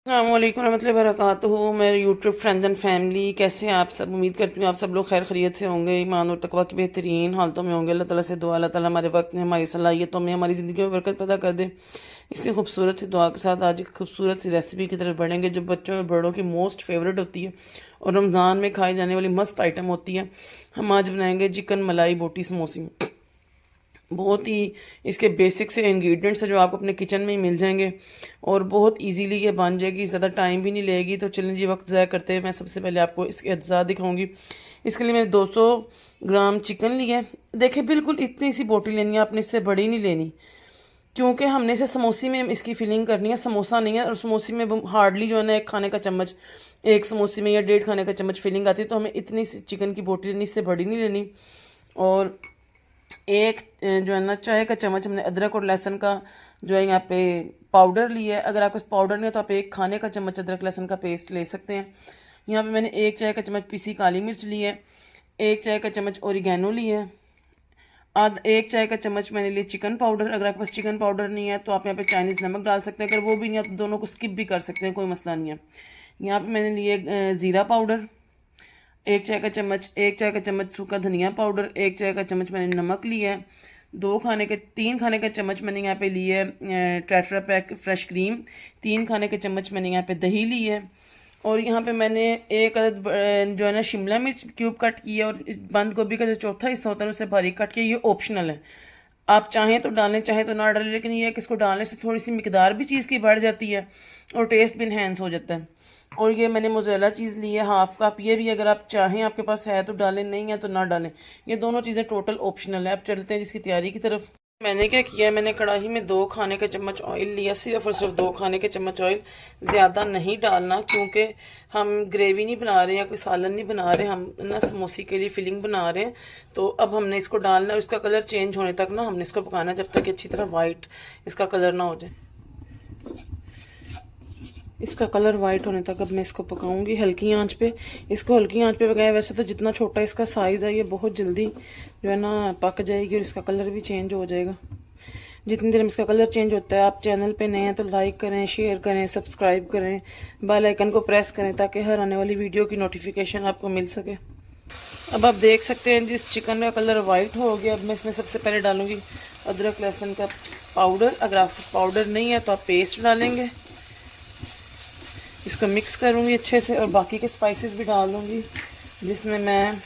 अस्सलामुअलैकुम रहमतुल्लाहि वबरकातुहू। मेरे यूट्यूब फ्रेंड्स एंड फैमिली, कैसे हैं आप सब। उम्मीद करती हूँ आप सब लोग खैर खैरियत से होंगे, ईमान और तकवा की बेहतरीन हालतों में होंगे। अल्लाह ताला से दुआ, अल्लाह ताला हमारे वक्त में, हमारी सलाहियतों में, हमारी ज़िंदगी में बरकत पैदा कर दे। इसी खूबसूरत सी दुआ के साथ आज एक खूबसूरत सी रेसिपी की तरफ बढ़ेंगे जो बच्चों और बड़ों की मोस्ट फेवरेट होती है और रमज़ान में खाई जाने वाली मस्त आइटम होती है। हम आज बनाएंगे चिकन मलाई बोटी समोसी। बहुत ही इसके बेसिक से इंग्रेडिएंट्स है जो आपको अपने किचन में ही मिल जाएंगे और बहुत इजीली ये बन जाएगी, ज़्यादा टाइम भी नहीं लेगी। तो चलें जी, वक्त ज़ाया करते हैं। मैं सबसे पहले आपको इसके अज्जा दिखाऊंगी। इसके लिए मैंने 200 ग्राम चिकन लिया है। देखिए, बिल्कुल इतनी सी बोटी लेनी है आपने, इससे बड़ी नहीं लेनी, क्योंकि हमने इसे समोसी में इसकी फिलिंग करनी है, समोसा नहीं है। और समोसी में हार्डली जो है ना, एक खाने का चम्मच, एक समोसी में या 1.5 खाने का चम्मच फिलिंग आती है। तो हमें इतनी सी चिकन की बोटी लेनी, इससे बड़ी नहीं लेनी। और एक जो है ना, चाय का चम्मच हमने अदरक और लहसुन का जो है यहाँ पे पाउडर लिया है। अगर आपके पास पाउडर नहीं है तो आप 1 खाने का चम्मच अदरक लहसुन का पेस्ट ले सकते हैं। यहाँ पे मैंने 1 चाय का चम्मच पीसी काली मिर्च ली है, 1 चाय का चम्मच ओरिगैनो ली है, 1 चाय का चम्मच मैंने लिया चिकन पाउडर। अगर आपके पास चिकन पाउडर नहीं है तो आप यहाँ पे चाइनीज़ नमक डाल सकते हैं। अगर वो भी नहीं है तो दोनों को स्किप भी कर सकते हैं, कोई मसला नहीं है। यहाँ पे मैंने लिए ज़ीरा पाउडर 1 चाय का चम्मच सूखा धनिया पाउडर, 1 चाय का चम्मच मैंने नमक लिया है, 3 खाने का चम्मच मैंने यहाँ पे लिया है टेट्रा पैक फ्रेश क्रीम, 3 खाने के चम्मच मैंने यहाँ पे दही ली है। और यहाँ पे मैंने एक अदद जो है ना शिमला मिर्च क्यूब कट की है। और बंद गोभी का जो चौथा हिस्सा होता है उसे बारीक कट किया। ये ऑप्शनल है, आप चाहें तो डालें, चाहें तो ना डालें, लेकिन ये है कि इसको डालने से थोड़ी सी मिकदार भी चीज़ की बढ़ जाती है और टेस्ट भी इन्हेंस हो जाता है। और ये मैंने मोज़रेला चीज़ ली है हाफ कप। ये भी अगर आप चाहें, आपके पास है तो डालें, नहीं है तो ना डालें। ये दोनों चीज़ें टोटल ऑप्शनल है। अब चलते हैं जिसकी तैयारी की तरफ। मैंने क्या किया है, मैंने कढ़ाई में 2 खाने का चम्मच ऑयल लिया, सिर्फ और सिर्फ 2 खाने के चम्मच ऑयल। ज़्यादा नहीं डालना, क्योंकि हम ग्रेवी नहीं बना रहे हैं, कोई सालन नहीं बना रहे, हम ना समोसे के लिए फिलिंग बना रहे हैं। तो अब हमने इसको डालना है और इसका कलर चेंज होने तक ना हमने इसको पकाना है, जब तक अच्छी तरह वाइट इसका कलर ना हो जाए। इसका कलर वाइट होने तक अब मैं इसको पकाऊंगी हल्की आंच पे। इसको हल्की आंच पे पकाया। वैसे तो जितना छोटा इसका साइज़ है ये बहुत जल्दी जो है ना पक जाएगी और इसका कलर भी चेंज हो जाएगा। जितनी देर में इसका कलर चेंज होता है, आप चैनल पे नए हैं तो लाइक करें, शेयर करें, सब्सक्राइब करें, बेल आइकन को प्रेस करें ताकि हर आने वाली वीडियो की नोटिफिकेशन आपको मिल सके। अब आप देख सकते हैं जिस चिकन का कलर वाइट हो गया। अब मैं इसमें सबसे पहले डालूंगी अदरक लहसुन का पाउडर। अगर आपके पाउडर नहीं है तो आप पेस्ट डालेंगे। इसको मिक्स करूँगी अच्छे से और बाकी के स्पाइसेस भी डाल दूँगी, जिसमें मैं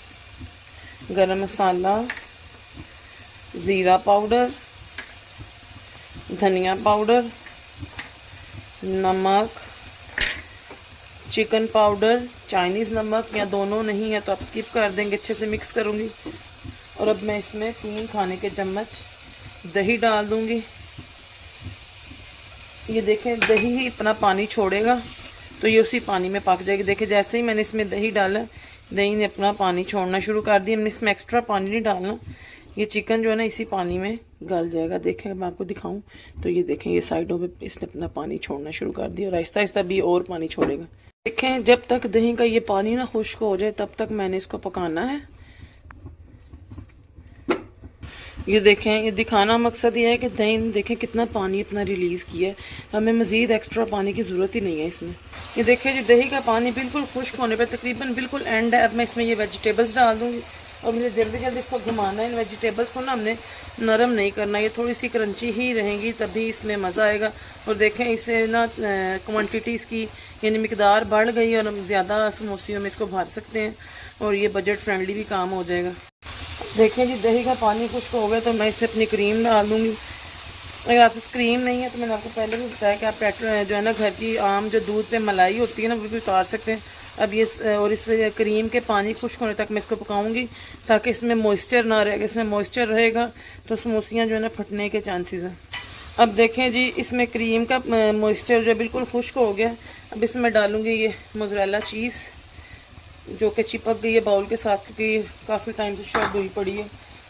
गरम मसाला, ज़ीरा पाउडर, धनिया पाउडर, नमक, चिकन पाउडर, चाइनीज़ नमक या दोनों नहीं है तो आप स्किप कर देंगे। अच्छे से मिक्स करूँगी और अब मैं इसमें 3 खाने के चम्मच दही डाल दूँगी। ये देखें, दही ही अपना पानी छोड़ेगा तो ये उसी पानी में पक जाएगी। देखिए, जैसे ही मैंने इसमें दही डाला, दही ने अपना पानी छोड़ना शुरू कर दिया। हमने इसमें एक्स्ट्रा पानी नहीं डालना, ये चिकन जो है ना इसी पानी में गल जाएगा। देखें, मैं आपको दिखाऊं तो ये देखें, ये साइडों पे इसने अपना पानी छोड़ना शुरू कर दिया और आहिस्ता आहिस्ता भी और पानी छोड़ेगा। देखें, जब तक दही का ये पानी ना खुश्क हो जाए तब तक मैंने इसको पकाना है। ये देखें, ये दिखाना मकसद ये है कि दही देखें कितना पानी अपना रिलीज़ किया है। हमें मज़ीद एक्स्ट्रा पानी की ज़रूरत ही नहीं है इसमें। ये देखिए जी, दही का पानी बिल्कुल खुश्क होने पे तकरीबन बिल्कुल एंड है। अब मैं इसमें ये वेजिटेबल्स डाल दूँगी और मुझे जल्दी जल्दी इसको घुमाना है। इन वेजिटेबल्स को ना हमने नरम नहीं करना, ये थोड़ी सी क्रंची ही रहेंगी, तभी इसमें मज़ा आएगा। और देखें, इससे ना क्वान्टिटी इसकी यानी मिकदार बढ़ गई और हम ज़्यादा समोसियों में इसको भर सकते हैं और ये बजट फ्रेंडली भी काम हो जाएगा। देखिए जी, दही का पानी खुश्क हो गया तो मैं इसमें अपनी क्रीम डाल दूँगी। अगर आपके पास क्रीम नहीं है तो मैंने आपको पहले भी बताया कि आप जो है ना घर की आम जो दूध पे मलाई होती है ना, वो भी उतार सकते हैं। अब ये और इस क्रीम के पानी खुश्क होने तक मैं इसको पकाऊंगी ताकि इसमें मॉइस्चर ना रहेगा। इसमें मॉइस्चर रहेगा तो समोसियाँ जो है ना फटने के चांसेस हैं। अब देखें जी, इसमें क्रीम का मॉइस्चर जो बिल्कुल खुश्क हो गया। अब इसमें डालूँगी ये मोज़रेला चीज़ जो कि चिपक गई है बाउल के साथ, क्योंकि काफ़ी टाइम से शायद हुई पड़ी है।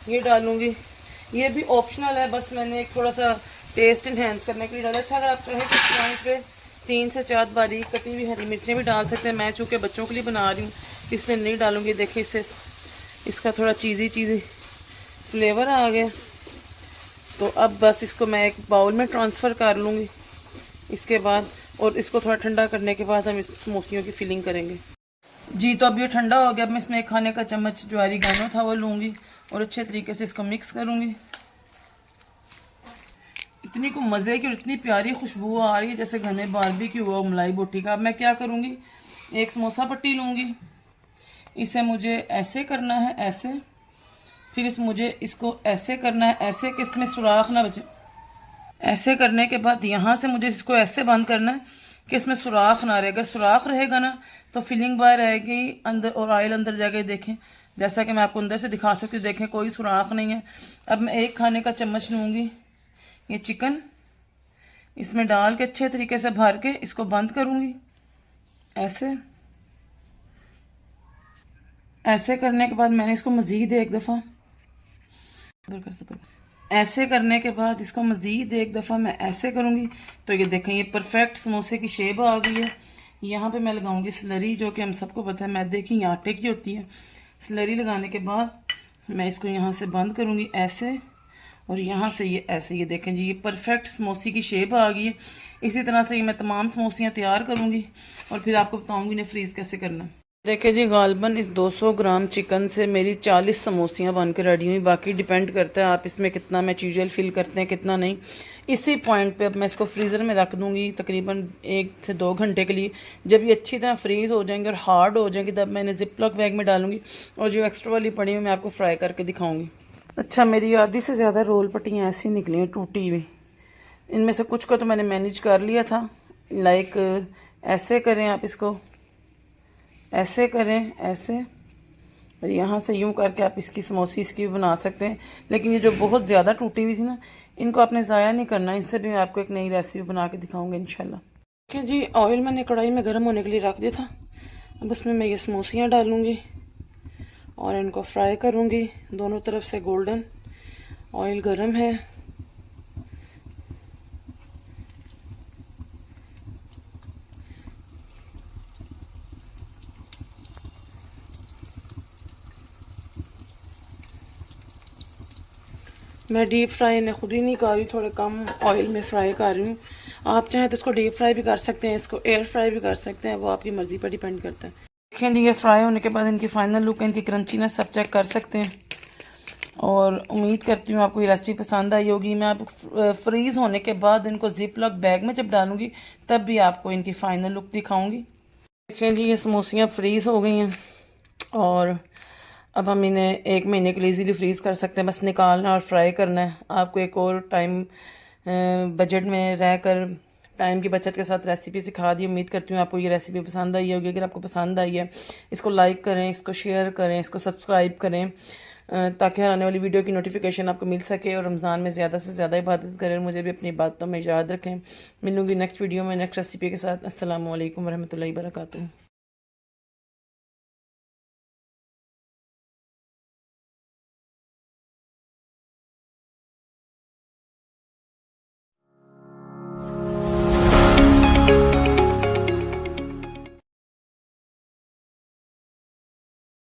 ये डालूँगी, ये भी ऑप्शनल है, बस मैंने एक थोड़ा सा टेस्ट इन्हेंस करने के लिए डाला। अच्छा, अगर आप चाहें तो यहाँ पे 3 से 4 बारीक कटी हुई हरी मिर्चें भी डाल सकते हैं। मैं चूँकि बच्चों के लिए बना रही हूँ इसलिए नहीं डालूँगी। देखिए, इससे इसका थोड़ा चीज़ी फ्लेवर आ गया। तो अब बस इसको मैं एक बाउल में ट्रांसफ़र कर लूँगी। इसके बाद और इसको थोड़ा ठंडा करने के बाद हम इस समोसियों की फिलिंग करेंगे। जी तो अब ये ठंडा हो गया। अब मैं इसमें 1 खाने का चम्मच जो ऑरिगेनो था वो लूँगी और अच्छे तरीके से इसको मिक्स करूँगी। इतनी को मज़े की और इतनी प्यारी खुशबू आ रही है जैसे घर में बारबेक्यू हुआ मलाई बोटी का। अब मैं क्या करूँगी, एक समोसा पट्टी लूँगी, इसे मुझे ऐसे करना है, ऐसे, फिर मुझे इसको ऐसे करना है, ऐसे कि इसमें सुराख ना बचे। ऐसे करने के बाद यहाँ से मुझे इसको ऐसे बंद करना है कि इसमें सुराख ना रहे। अगर सुराख रहेगा ना तो फिलिंग बाहर आएगी अंदर और ऑयल अंदर जाके देखें, जैसा कि मैं आपको अंदर से दिखा सकती हूँ। देखें कोई सुराख नहीं है। अब मैं 1 खाने का चम्मच लूँगी, ये चिकन इसमें डाल के अच्छे तरीके से भर के इसको बंद करूँगी। ऐसे करने के बाद मैंने इसको मज़ीद एक दफ़ा ऐसे करने के बाद इसको मज़ीद एक दफ़ा मैं ऐसे करूँगी तो ये देखें ये परफेक्ट समोसे की शेप आ गई है। यहाँ पे मैं लगाऊंगी स्लरी, जो कि हम सबको पता है मैदे की या आटे की होती है। स्लरी लगाने के बाद मैं इसको यहाँ से बंद करूँगी ऐसे, और यहाँ से ये ऐसे। ये देखें जी, ये परफेक्ट समोसे की शेप आ गई है। इसी तरह से ये मैं तमाम समोसियाँ तैयार करूँगी और फिर आपको बताऊँगी इन्हें फ्रीज़ कैसे करना। देखिए जी, गालबन इस 200 ग्राम चिकन से मेरी 40 समोसियाँ बन के रेडी हुई। बाकी डिपेंड करता है आप इसमें कितना मटीरियल फिल करते हैं कितना नहीं। इसी पॉइंट पे अब मैं इसको फ्रीज़र में रख दूँगी तकरीबन 1 से 2 घंटे के लिए। जब ये अच्छी तरह फ्रीज़ हो जाएंगे और हार्ड हो जाएंगे तब मैं इन्हें जिपलॉक बैग में डालूँगी और जो एक्स्ट्रा वाली पड़ी हुई मैं आपको फ्राई करके दिखाऊँगी। अच्छा, मेरी आधी से ज़्यादा रोल पट्टियाँ ऐसी निकली हैं टूटी हुई। इनमें से कुछ को तो मैंने मैनेज कर लिया था। लाइक ऐसे करें आप इसको, ऐसे करें, ऐसे, और यहाँ से यूँ करके आप इसकी समोसी इसकी बना सकते हैं। लेकिन ये जो बहुत ज़्यादा टूटी हुई थी ना, इनको आपने ज़ाया नहीं करना। इससे भी मैं आपको एक नई रेसिपी बना के दिखाऊंगी इंशाल्लाह। ठीक है जी, ऑयल मैंने कढ़ाई में गर्म होने के लिए रख दिया था। अब उसमें मैं ये समोसियाँ डालूँगी और इनको फ्राई करूँगी दोनों तरफ से गोल्डन। ऑयल गर्म है। मैं डीप फ्राई ने खुद ही नहीं कर रही, थोड़े कम ऑयल में फ्राई कर रही हूँ। आप चाहें तो इसको डीप फ्राई भी कर सकते हैं, इसको एयर फ्राई भी कर सकते हैं, वो आपकी मर्ज़ी पर डिपेंड करता है। देखें जी, ये फ्राई होने के बाद इनकी फाइनल लुक, इनकी क्रंचीनेस सब चेक कर सकते हैं। और उम्मीद करती हूँ आपको ये रेसिपी पसंद आई होगी। मैं आपको फ्रीज़ होने के बाद इनको जिप लॉक बैग में जब डालूँगी तब भी आपको इनकी फ़ाइनल लुक दिखाऊँगी। देखें जी, ये समोसियाँ फ्रीज़ हो गई हैं और अब हम इन्हें 1 महीने के लिए इजीली फ्रीज़ कर सकते हैं। बस निकालना और फ्राई करना है। आपको एक और टाइम बजट में रहकर टाइम की बचत के साथ रेसिपी सिखा दी। उम्मीद करती हूँ आपको ये रेसिपी पसंद आई होगी। अगर आपको पसंद आई है इसको लाइक करें, इसको शेयर करें, इसको सब्सक्राइब करें ताकि हर आने वाली वीडियो की नोटिफिकेशन आपको मिल सके और रमज़ान में ज़्यादा से ज़्यादा इबादत करें। मुझे भी अपनी बातों में याद रखें। मिलूँगी नेक्स्ट वीडियो में नेक्स्ट रेसिपी के साथ। अस्सलामु अलैकुम वरहमतुल्लाहि वबरकातुहू।